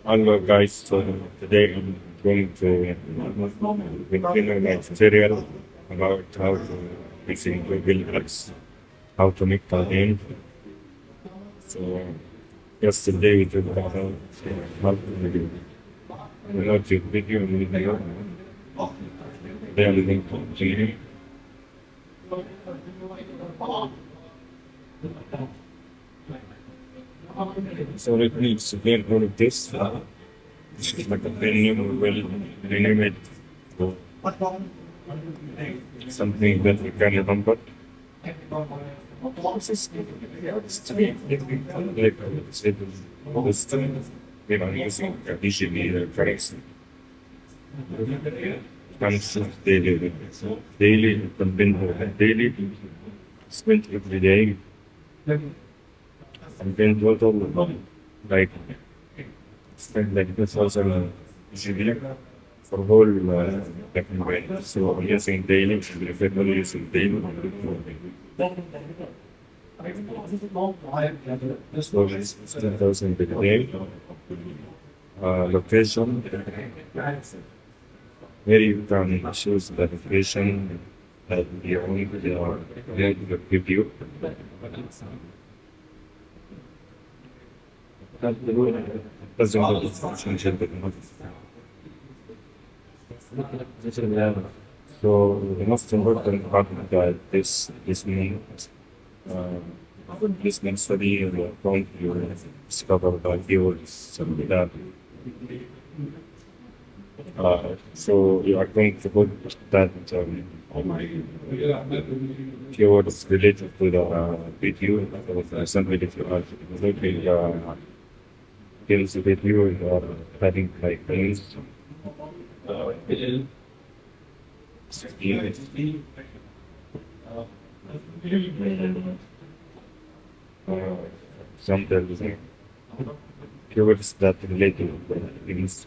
Hello guys, so today I'm going to continue my tutorial about how to using Google Ads, how to make a game. So yesterday we talked about how to promote your video. Today I'm going to continue. So let me explain all of this. This is like a menu. We will rename it to something that we can remember. This is stream. Like this we are using usually currency. Comes daily. Daily, daily, spent every day. And then total like spend like 2,000 GB for whole like mobile. So I'm using daily, if I'm only using daily. So it's 10,000 per day. Location. Here you can choose the location that you want to give you. Doesn't look essential, but so the most important part of this means study you are going to discover the keywords something that so you are going to put that keywords related to the video. For example, if you are looking skills video or having like things something keywords that relate to things.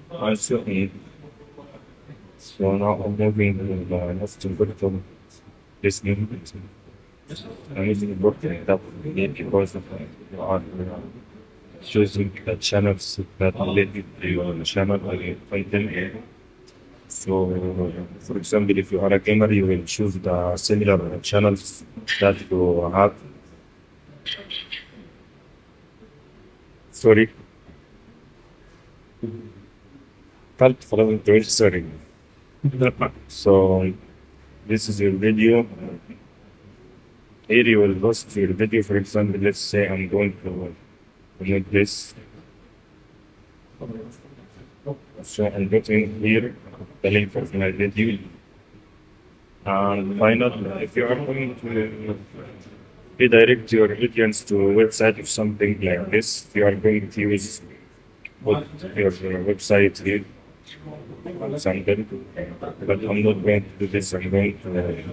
Also, so now I'm moving to the next important listening. I'm using important that because of you are choosing the channels that related to your channel or your content. So, for example, if you are a gamer, you will choose the similar channels that you have. Sorry, can't follow the sorry. So, this is your video. Here you will post your video. For example, let's say I'm going to make this. So I'm putting here the link for my video. And finally, if you are going to redirect your audience to a website or something like this, you are going to use put your website here, example. But I'm not going to do this. I'm going to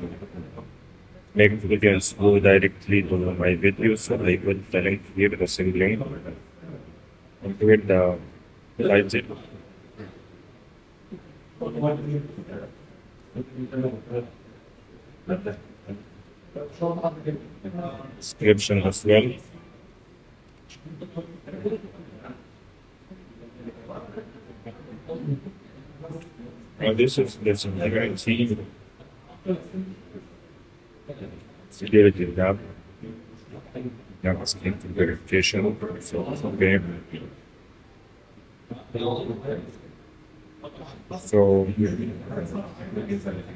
make the audience go directly to my video. So I put the link here, the same link, and here the title. Description as well. This is guarantee security tab. Now it's for verification. So okay. So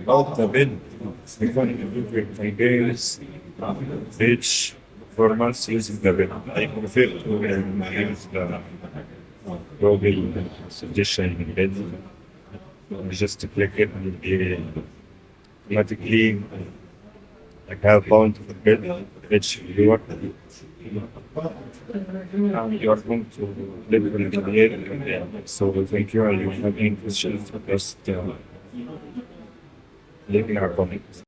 about the bid, we can do games, page performance using the bid. I prefer to use the Google suggestion bid. Just to click it and be automatically like have found the bid which you are you are going to live in the area. So thank you. And you have any questions, just leave in our comments.